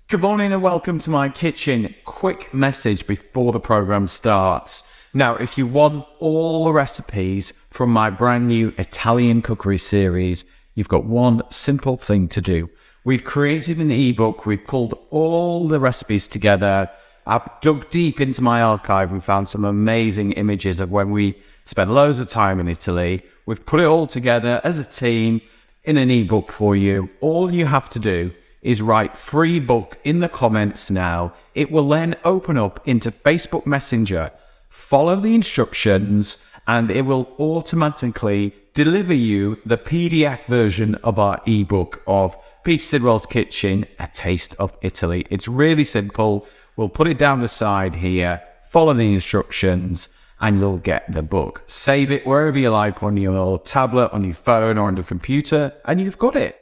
Good morning and welcome to my kitchen. Quick message before the program starts. Now, if you want all the recipes from my brand new Italian cookery series, you've got one simple thing to do. We've created an ebook. We've pulled all the recipes together. I've dug deep into my archive and found some amazing images of when we spent loads of time in Italy. We've put it all together as a team in an ebook for you. All you have to do is write free book in the comments now. It will then open up into Facebook Messenger. Follow the instructions and it will automatically deliver you the PDF version of our ebook of Peter Sidwell's Kitchen, A Taste of Italy. It's really simple. We'll put it down the side here, follow the instructions, and you'll get the book. Save it wherever you like, on your tablet, on your phone, or on your computer, and you've got it.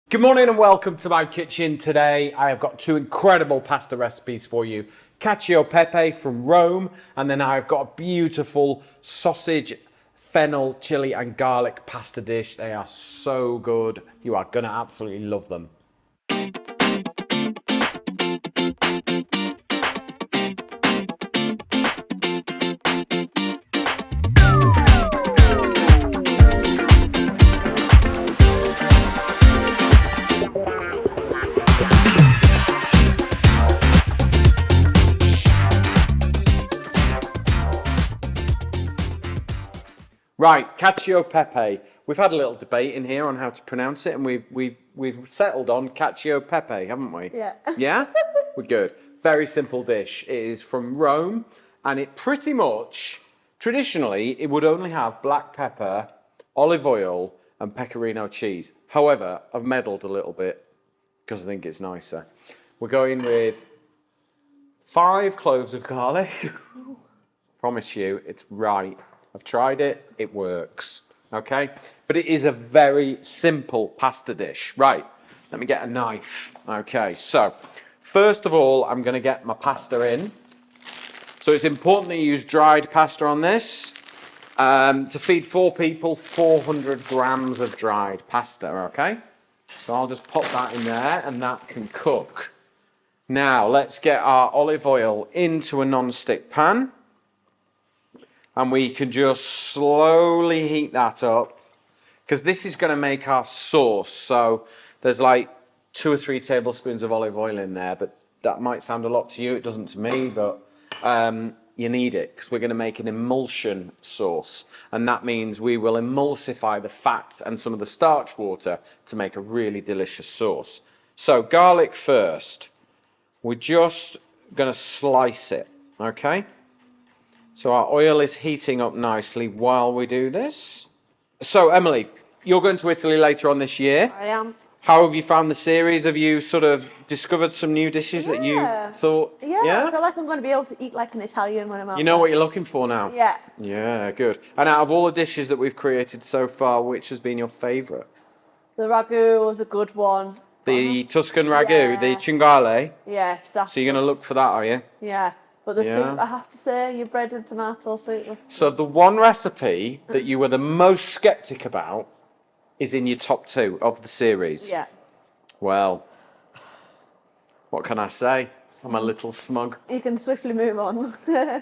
Good morning and welcome to my kitchen. Today I have got two incredible pasta recipes for you. Cacio e pepe from Rome, and then I've got a beautiful sausage, fennel, chili and garlic pasta dish. They are so good. You are going to absolutely love them. Right, cacio e pepe. We've had a little debate in here on how to pronounce it, and we've settled on cacio e pepe, haven't we? Yeah. Yeah? We're good. Very simple dish. It is from Rome, and it pretty much, traditionally, it would only have black pepper, olive oil, and pecorino cheese. However, I've meddled a little bit because I think it's nicer. We're going with 5 cloves of garlic. Promise you, it's right. I've tried it, it works, okay? But it is a very simple pasta dish. Right, let me get a knife. Okay, so first of all, I'm gonna get my pasta in. So it's important that you use dried pasta on this. To feed 4 people, 400 grams of dried pasta, okay? So I'll just pop that in there and that can cook. Now, let's get our olive oil into a non-stick pan. And we can just slowly heat that up because this is going to make our sauce. So there's like 2 or 3 tablespoons of olive oil in there, but that might sound a lot to you. It doesn't to me, but you need it because we're going to make an emulsion sauce. And that means we will emulsify the fats and some of the starch water to make a really delicious sauce. So garlic first. We're just going to slice it, okay? So our oil is heating up nicely while we do this. So Emily, you're going to Italy later on this year. I am. How have you found the series? Have you sort of discovered some new dishes that you thought? Yeah, I feel like I'm going to be able to eat like an Italian when I'm out. You know what you're looking for now? Yeah. Yeah, good. And out of all the dishes that we've created so far, which has been your favourite? The ragu was a good one. The Tuscan ragu, the cinghiale? Yes. So you're going to look for that, are you? Yeah. But the soup, I have to say, your bread and tomato soup was... So the one recipe that you were the most sceptic about is in your top 2 of the series. Yeah. Well, what can I say? I'm a little smug. You can swiftly move on.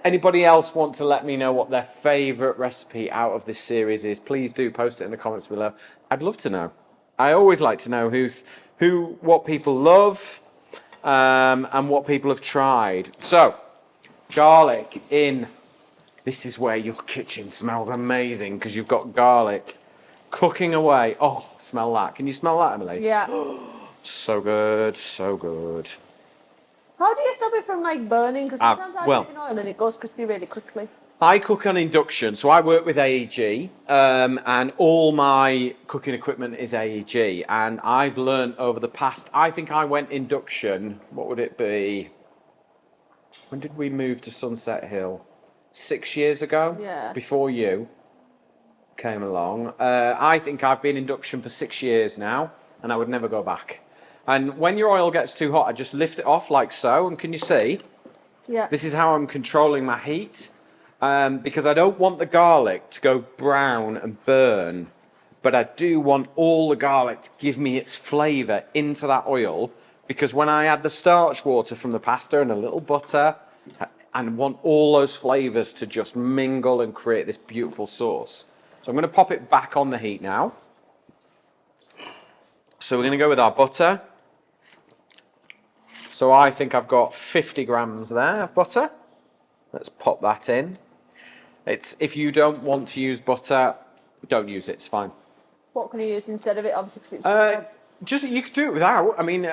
Anybody else want to let me know what their favourite recipe out of this series is? Please do post it in the comments below. I'd love to know. I always like to know what people love and what people have tried. So, garlic in. This is where your kitchen smells amazing because you've got garlic cooking away. Oh, smell that. Can you smell that, Emily? Yeah. So good, so good. How do you stop it from like burning? Because sometimes I cook in oil and it goes crispy really quickly. I cook on induction, so I work with AEG, and all my cooking equipment is AEG. And I've learned over the past, I think I went induction, what would it be? When did we move to Sunset Hill? 6 years ago? Yeah. Before you came along. I think I've been induction for 6 years now, and I would never go back. And when your oil gets too hot, I just lift it off like so. And can you see? Yeah. This is how I'm controlling my heat. Because I don't want the garlic to go brown and burn but I do want all the garlic to give me its flavour into that oil, because when I add the starch water from the pasta and a little butter, I want all those flavours to just mingle and create this beautiful sauce. So I'm going to pop it back on the heat now. So we're going to go with our butter. So I think I've got 50 grams there of butter. Let's pop that in. If you don't want to use butter, don't use it, it's fine. What can you use instead of it? Obviously, because it's You could do it without. I mean,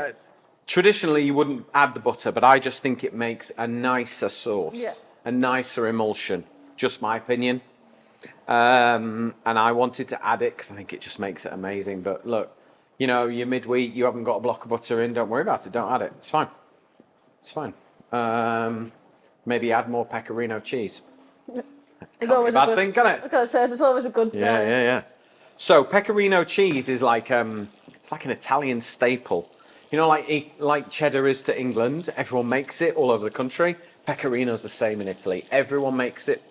traditionally you wouldn't add the butter, but I just think it makes a nicer sauce, a nicer emulsion. Just my opinion. And I wanted to add it because I think it just makes it amazing. But look, you know, you're midweek, you haven't got a block of butter in, don't worry about it, don't add it. It's fine. It's fine. Maybe add more pecorino cheese. It's always a bad good thing, can it? Because it's always a good. Yeah. So pecorino cheese is like it's like an Italian staple. You know, like cheddar is to England. Everyone makes it all over the country. Pecorino's the same in Italy. Everyone makes it,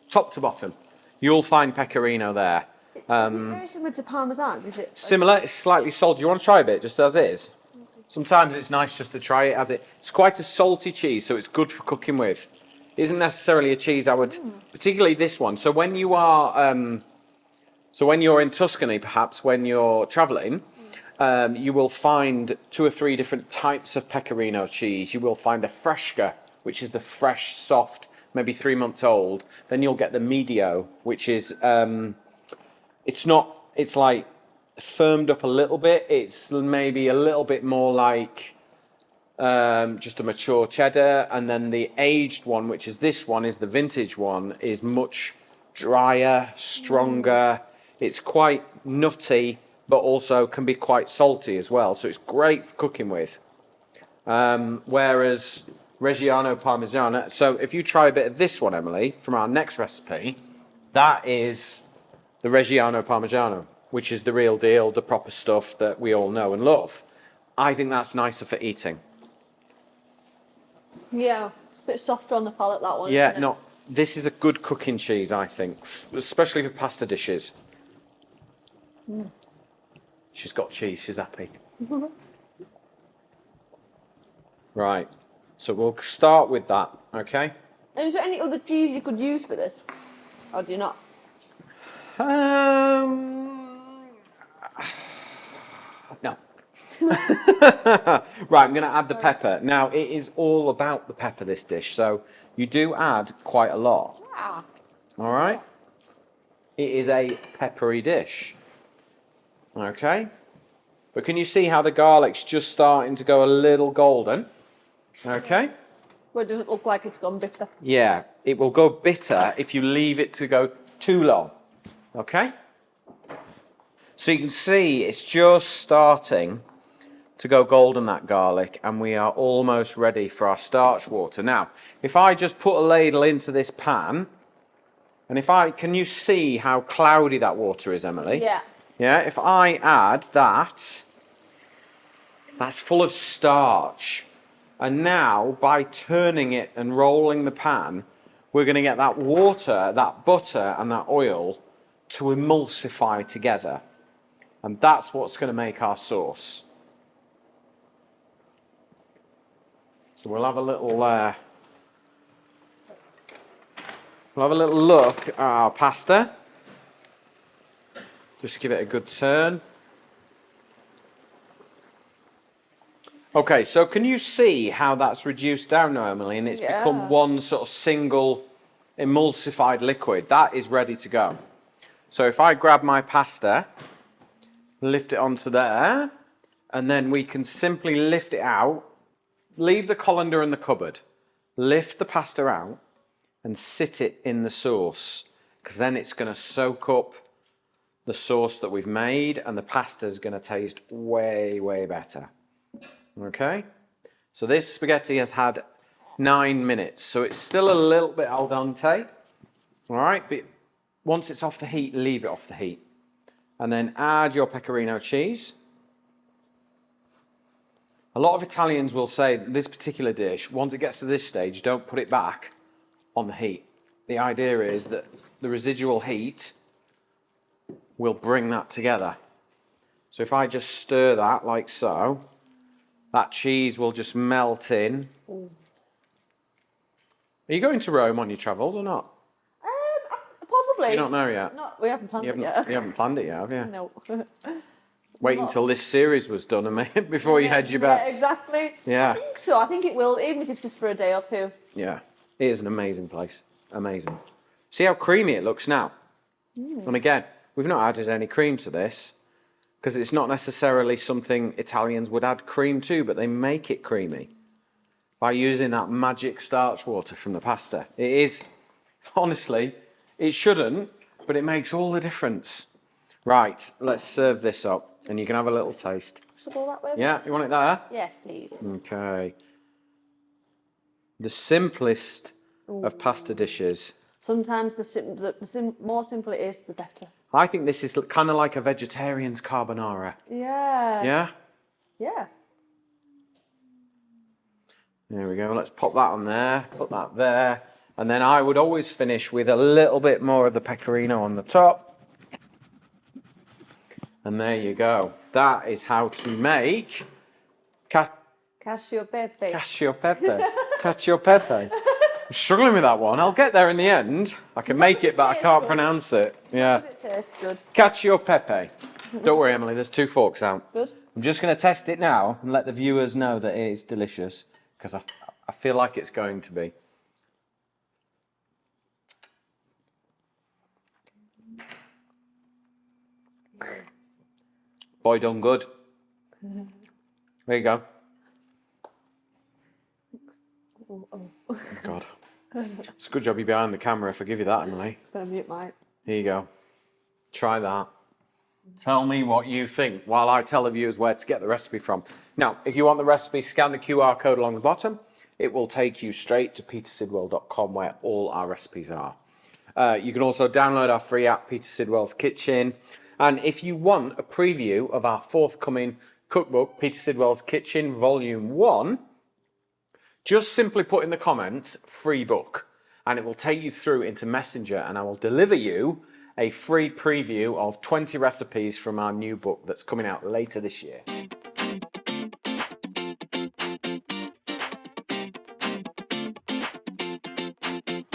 top to bottom. You'll find pecorino there. Is it very similar to Parmesan? Is it Similar. It's slightly salty. You want to try a bit, just as is? Sometimes it's nice just to try it as it. It's quite a salty cheese, so it's good for cooking with. It isn't necessarily a cheese I would, particularly this one. So when you are, so when you're in Tuscany, perhaps when you're travelling, you will find 2 or 3 different types of pecorino cheese. You will find a fresca, which is the fresh, soft, maybe 3 months old. Then you'll get the medio, which is, it's like firmed up a little bit. It's maybe a little bit more like just a mature cheddar. And then the aged one, which is this one, is the vintage one, is much drier, stronger. It's quite nutty, but also can be quite salty as well. So it's great for cooking with. Whereas Reggiano Parmigiano, so if you try a bit of this one, Emily, from our next recipe, that is the Reggiano Parmigiano, which is the real deal, the proper stuff that we all know and love. I think that's nicer for eating. Yeah, a bit softer on the palate, that one. Yeah, no, this is a good cooking cheese, I think, especially for pasta dishes. She's got cheese, she's happy. Right, so we'll start with that, okay? And is there any other cheese you could use for this? Or do you not? No. Right, I'm going to add the pepper. Now, it is all about the pepper, this dish, so you do add quite a lot. Ah. All right? It is a peppery dish. Okay? But can you see how the garlic's just starting to go a little golden? Okay? Well, does it look like it's gone bitter? Yeah, it will go bitter if you leave it to go too long. Okay? So you can see it's just starting to go golden, that garlic, and we are almost ready for our starch water. Now, if I just put a ladle into this pan, and can you see how cloudy that water is, Emily? Yeah. Yeah, if I add that, that's full of starch. And now, by turning it and rolling the pan, we're going to get that water, that butter, and that oil to emulsify together. And that's what's going to make our sauce. So we'll have a little look at our pasta. Just give it a good turn. Okay, so can you see how that's reduced down now, Emily? And it's become one sort of single emulsified liquid. That is ready to go. So if I grab my pasta, lift it onto there, and then we can simply lift it out, leave the colander in the cupboard, lift the pasta out, and sit it in the sauce, because then it's going to soak up the sauce that we've made, and the pasta is going to taste way, way better. Okay? So this spaghetti has had 9 minutes, so it's still a little bit al dente. All right, but once it's off the heat, leave it off the heat. And then add your pecorino cheese. A lot of Italians will say this particular dish, once it gets to this stage, don't put it back on the heat. The idea is that the residual heat will bring that together. So if I just stir that like so, that cheese will just melt in. Ooh. Are you going to Rome on your travels or not? Possibly. Do you not know yet? No, we haven't planned it yet. You haven't planned it yet, have you? No. Wait until this series was done and before you hedge your bets. Yeah, exactly. Yeah. I think so. I think it will, even if it's just for a day or two. Yeah. It is an amazing place. Amazing. See how creamy it looks now? And again, we've not added any cream to this because it's not necessarily something Italians would add cream to, but they make it creamy by using that magic starch water from the pasta. It is, honestly, it shouldn't, but it makes all the difference. Right, let's serve this up and you can have a little taste. Should I go that way? Yeah, you want it there? Yes, please. Okay. The simplest of pasta dishes. Sometimes more simple it is, the better. I think this is kind of like a vegetarian's carbonara. Yeah. Yeah? Yeah. There we go. Let's pop that on there, put that there. And then I would always finish with a little bit more of the pecorino on the top. And there you go. That is how to make Cacio pepe. Cacio pepe. Cacio pepe. I'm struggling with that one. I'll get there in the end. I can make it, but I can't pronounce it. Yeah. Does it taste good? Cacio pepe. Don't worry, Emily. There's 2 forks out. Good. I'm just going to test it now and let the viewers know that it is delicious because I feel like it's going to be. Boy, done good. There you go. Oh. God. It's a good job you're behind the camera if I give you that, Emily. Better mute mine. Here you go. Try that. Tell me what you think while I tell the viewers where to get the recipe from. Now, if you want the recipe, scan the QR code along the bottom. It will take you straight to petersidwell.com where all our recipes are. You can also download our free app, Peter Sidwell's Kitchen. And if you want a preview of our forthcoming cookbook, Peter Sidwell's Kitchen Volume 1, just simply put in the comments, free book. And it will take you through into Messenger and I will deliver you a free preview of 20 recipes from our new book that's coming out later this year.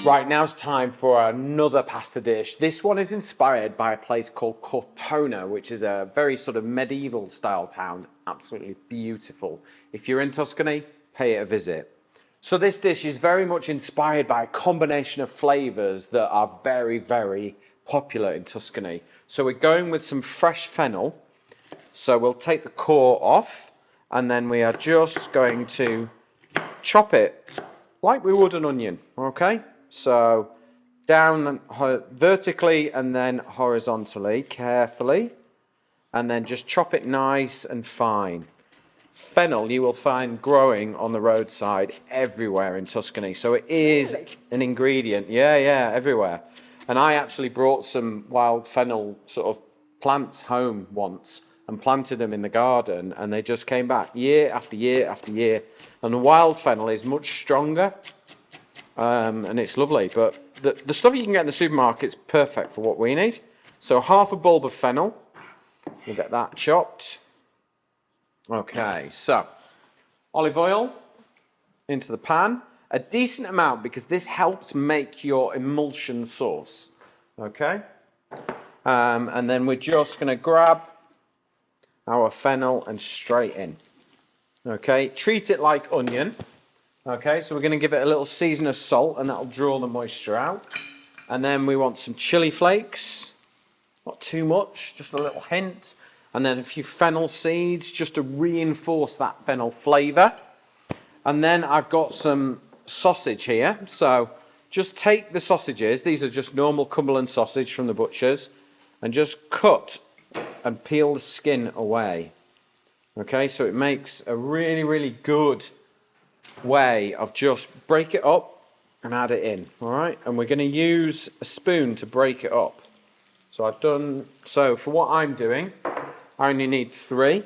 Right, now it's time for another pasta dish. This one is inspired by a place called Cortona, which is a very sort of medieval style town. Absolutely beautiful. If you're in Tuscany, pay it a visit. So this dish is very much inspired by a combination of flavors that are very, very popular in Tuscany. So we're going with some fresh fennel. So we'll take the core off and then we are just going to chop it like we would an onion, okay? So down vertically and then horizontally, carefully, and then just chop it nice and fine. Fennel you will find growing on the roadside everywhere in Tuscany. So it is an ingredient, yeah, everywhere. And I actually brought some wild fennel sort of plants home once and planted them in the garden and they just came back year after year after year. And the wild fennel is much stronger. And it's lovely, but the stuff you can get in the supermarket is perfect for what we need. So half a bulb of fennel, we'll get that chopped. Okay, so olive oil into the pan, a decent amount because this helps make your emulsion sauce, okay? And then we're just gonna grab our fennel and straight in, okay? Treat it like onion. Okay, so we're going to give it a little season of salt and that'll draw the moisture out. And then we want some chili flakes, not too much, just a little hint. And then a few fennel seeds just to reinforce that fennel flavour. And then I've got some sausage here. So just take the sausages, these are just normal Cumberland sausage from the butchers, and just cut and peel the skin away. Okay, so it makes a really, really good way of just break it up and add it in, all right? And we're going to use a spoon to break it up. So for what I'm doing, I only need 3,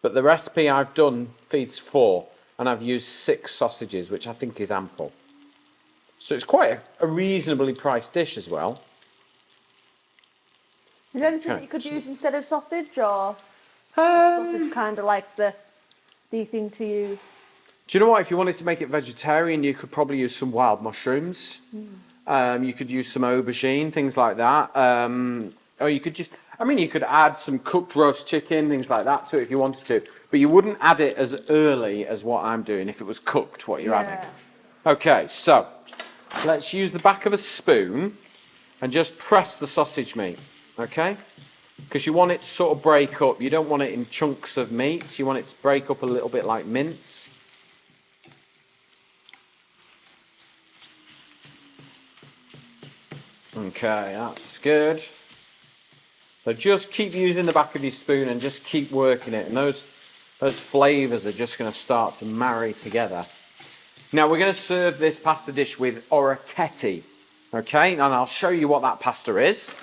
but the recipe I've done feeds 4, and I've used 6 sausages, which I think is ample. So it's quite a reasonably priced dish as well. Is there anything that you could use instead of sausage, or sausage kind of like the thing to use? Do you know what? If you wanted to make it vegetarian, you could probably use some wild mushrooms. You could use some aubergine, things like that. Or you could just, you could add some cooked roast chicken, things like that to it if you wanted to. But you wouldn't add it as early as what I'm doing if it was cooked, what you're adding. Okay, so let's use the back of a spoon and just press the sausage meat, okay? Because you want it to sort of break up. You don't want it in chunks of meat. You want it to break up a little bit like mince. Okay, that's good. So just keep using the back of your spoon and just keep working it. And those flavours are just going to start to marry together. Now we're going to serve this pasta dish with orecchiette. Okay, and I'll show you what that pasta is.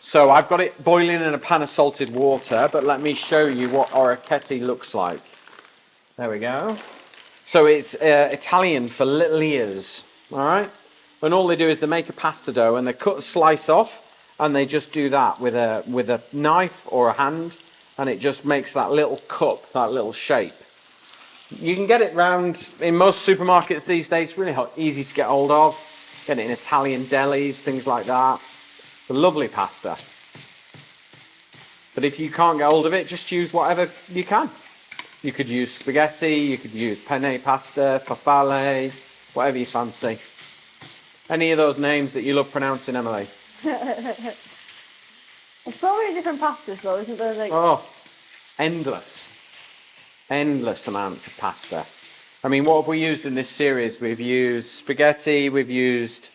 So I've got it boiling in a pan of salted water, but let me show you what orecchiette looks like. There we go. So it's Italian for little ears, all right? And all they do is they make a pasta dough and they cut a slice off and they just do that with a knife or a hand, and it just makes that little cup, that little shape. You can get it round in most supermarkets these days, really easy to get hold of. Get it in Italian delis, things like that. It's a lovely pasta. But if you can't get hold of it, just use whatever you can. You could use spaghetti, you could use penne pasta, farfalle, whatever you fancy. Any of those names that you love pronouncing, Emily? There's so many different pastas though, isn't there? Like... Oh, endless. Endless amounts of pasta. I mean, what have we used in this series? We've used spaghetti, we've used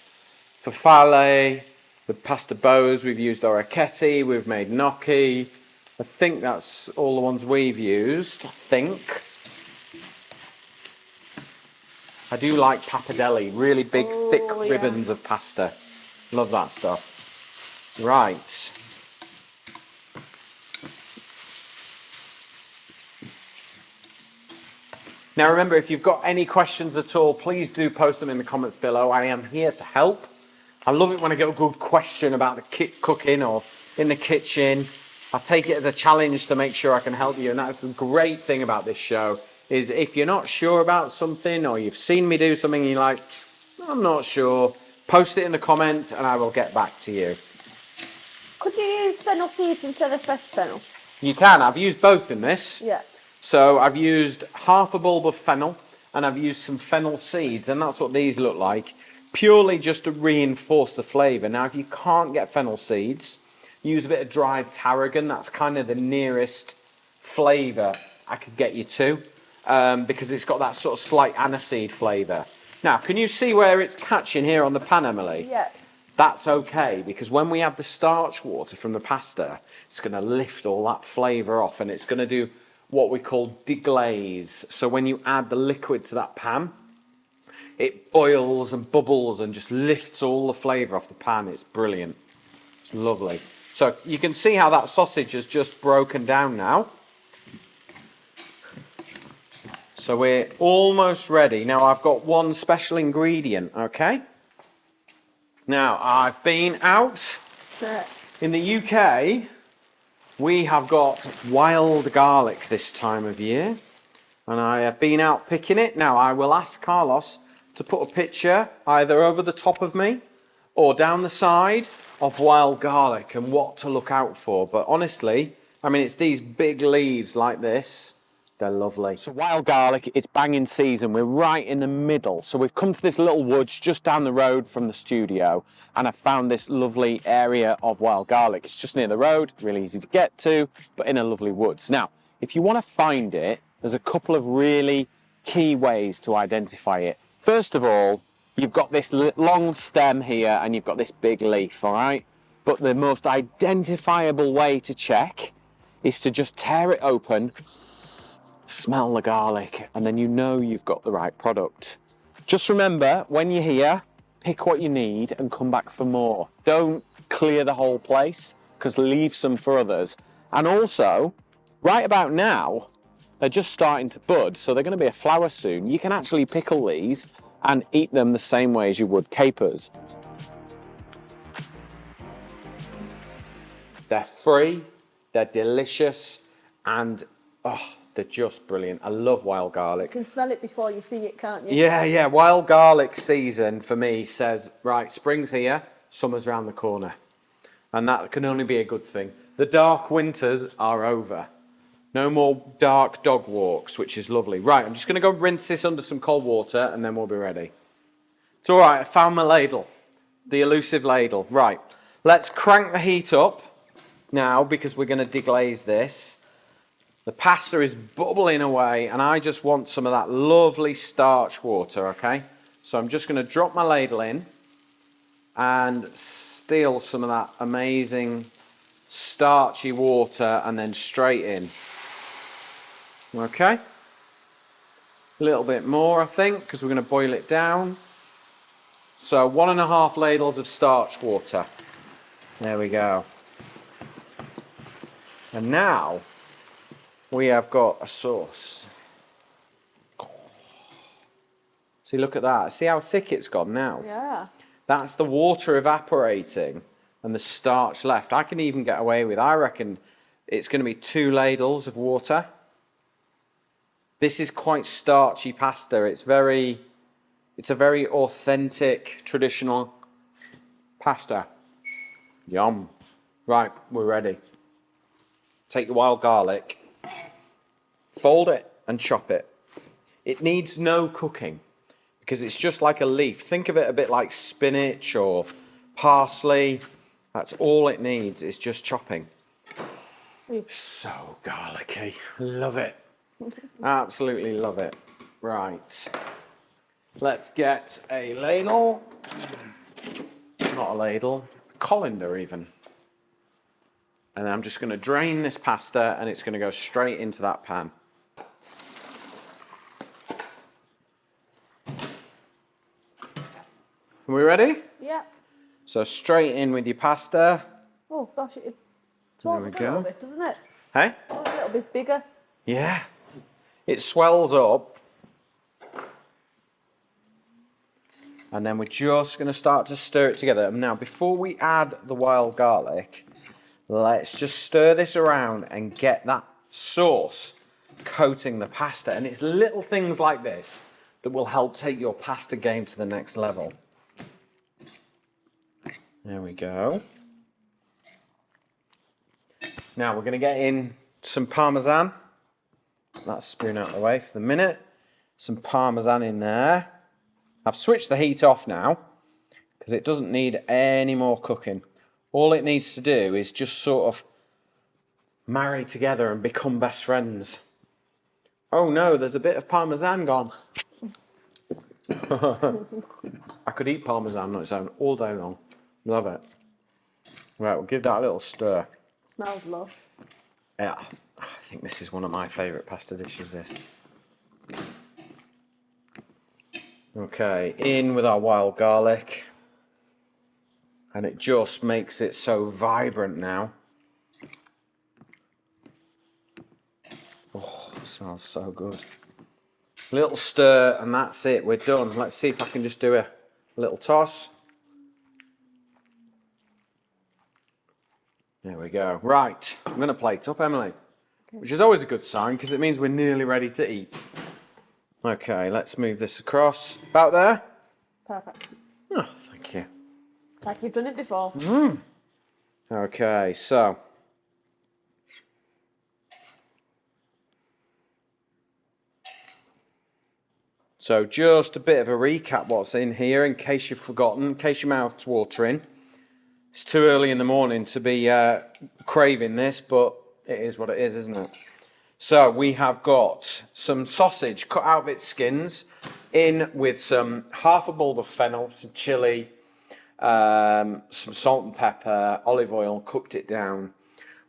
farfalle, the pasta bows, we've used orecchiette, we've made gnocchi. I think that's all the ones we've used, I think. I do like pappardelle, really big, thick ribbons of pasta. Love that stuff. Right. Now remember, if you've got any questions at all, please do post them in the comments below. I am here to help. I love it when I get a good question about the cooking or in the kitchen. I take it as a challenge to make sure I can help you, and that's the great thing about this show. Is if you're not sure about something or you've seen me do something and you're like, I'm not sure, post it in the comments and I will get back to you. Could you use fennel seeds instead of fresh fennel? You can. I've used both in this. Yeah. So I've used half a bulb of fennel and I've used some fennel seeds, and that's what these look like, purely just to reinforce the flavour. Now, if you can't get fennel seeds, use a bit of dried tarragon. That's kind of the nearest flavour I could get you to. Because it's got that sort of slight aniseed flavour. Now, can you see where it's catching here on the pan, Emily? Yeah. That's okay, because when we add the starch water from the pasta, it's going to lift all that flavour off, and it's going to do what we call deglaze. So when you add the liquid to that pan, it boils and bubbles and just lifts all the flavour off the pan. It's brilliant. It's lovely. So you can see how that sausage has just broken down now. So we're almost ready. Now I've got one special ingredient, okay? Now I've been out. In the UK, we have got wild garlic this time of year. And I have been out picking it. Now I will ask Carlos to put a picture either over the top of me or down the side of wild garlic and what to look out for. But honestly, I mean, it's these big leaves like this. They're lovely. So wild garlic, it's banging season. We're right in the middle. So we've come to this little woods just down the road from the studio, and I found this lovely area of wild garlic. It's just near the road, really easy to get to, but in a lovely woods. Now, if you want to find it, there's a couple of really key ways to identify it. First of all, you've got this long stem here and you've got this big leaf, all right? But the most identifiable way to check is to just tear it open, smell the garlic, and then you know you've got the right product. Just remember, when you're here, pick what you need and come back for more. Don't clear the whole place, because leave some for others. And also, right about now, they're just starting to bud, so they're going to be a flower soon. You can actually pickle these and eat them the same way as you would capers. They're free, they're delicious, and oh, they're just brilliant. I love wild garlic. You can smell it before you see it, can't you? Yeah, wild garlic season for me says, right, spring's here, summer's round the corner. And that can only be a good thing. The dark winters are over. No more dark dog walks, which is lovely. Right, I'm just going to go rinse this under some cold water and then we'll be ready. It's all right, I found my ladle. The elusive ladle. Right, let's crank the heat up now because we're going to deglaze this. The pasta is bubbling away and I just want some of that lovely starch water, okay? So I'm just going to drop my ladle in and steal some of that amazing starchy water and then straight in. Okay? A little bit more, I think, because we're going to boil it down. So 1.5 ladles of starch water. There we go. And now we have got a sauce. See, look at that. See how thick it's gone now? Yeah. That's the water evaporating and the starch left. I can even get away with, I reckon it's going to be 2 ladles of water. This is quite starchy pasta. It's a very authentic, traditional pasta. Yum. Right, we're ready. Take your wild garlic, fold it and chop it. It needs no cooking because it's just like a leaf. Think of it a bit like spinach or parsley. That's all it needs, is just chopping. So garlicky. Love it. Absolutely love it. Right. Let's get a ladle. Not a ladle, a colander even. And then I'm just going to drain this pasta and it's going to go straight into that pan. Are we ready? Yeah. So straight in with your pasta. Oh gosh, it swells up a little bit, doesn't it? Hey? Oh, a little bit bigger. Yeah. It swells up. And then we're just going to start to stir it together. Now, before we add the wild garlic, let's just stir this around and get that sauce coating the pasta. And it's little things like this that will help take your pasta game to the next level. There we go. Now we're going to get in some Parmesan. That's spoon out of the way for the minute. Some Parmesan in there. I've switched the heat off now because it doesn't need any more cooking. All it needs to do is just sort of marry together and become best friends. Oh no, there's a bit of Parmesan gone. I could eat Parmesan on its own all day long. Love it. Right, we'll give that a little stir. Smells lush. Yeah, I think this is one of my favourite pasta dishes, this. Okay, in with our wild garlic. And it just makes it so vibrant now. Oh, it smells so good. Little stir and that's it, we're done. Let's see if I can just do a little toss. There we go. Right, I'm going to plate up, Emily. Okay. Which is always a good sign because it means we're nearly ready to eat. Okay, let's move this across. About there? Perfect. Oh, thank you. Like you've done it before. Okay, so. So just a bit of a recap what's in here in case you've forgotten, in case your mouth's watering. It's too early in the morning to be craving this, but it is what it is, isn't it? So we have got some sausage cut out of its skins, in with some half a bulb of fennel, some chilli, some salt and pepper, olive oil, cooked it down.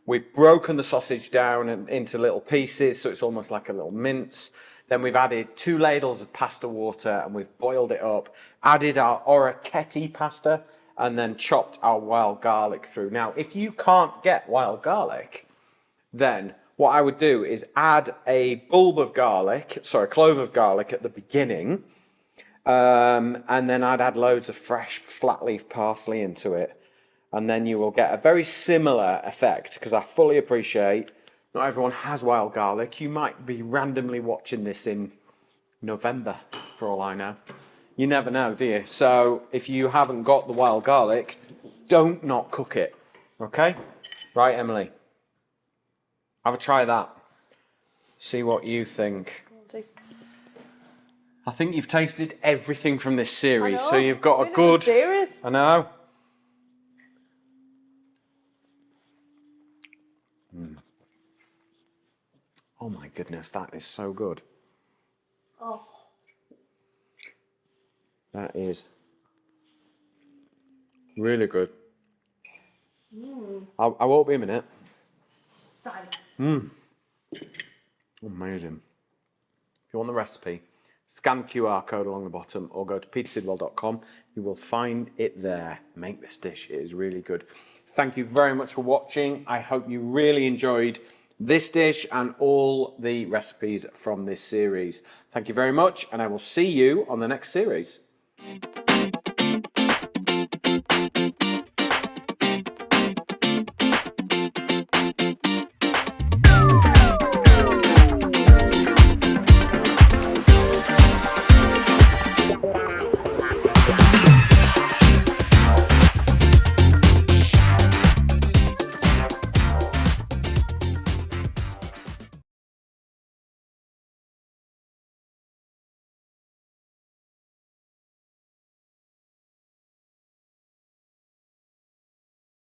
We've broken the sausage down into little pieces, so it's almost like a little mince. Then we've added 2 ladles of pasta water and we've boiled it up, added our orecchiette pasta, and then chopped our wild garlic through. Now, if you can't get wild garlic, then what I would do is add a clove of garlic at the beginning, and then I'd add loads of fresh flat leaf parsley into it. and then you will get a very similar effect, because I fully appreciate not everyone has wild garlic. You might be randomly watching this in November, for all I know. You never know, do you? So if you haven't got the wild garlic, don't not cook it, okay? Right, Emily, have a try that. See what you think. I think you've tasted everything from this series, so you've got a good series. I know. Oh my goodness, that is so good. Oh. That is really good. I won't be a minute. Silence. Amazing. If you want the recipe, scan the QR code along the bottom or go to petersidwell.com. You will find it there. Make this dish. It is really good. Thank you very much for watching. I hope you really enjoyed this dish and all the recipes from this series. Thank you very much, and I will see you on the next series.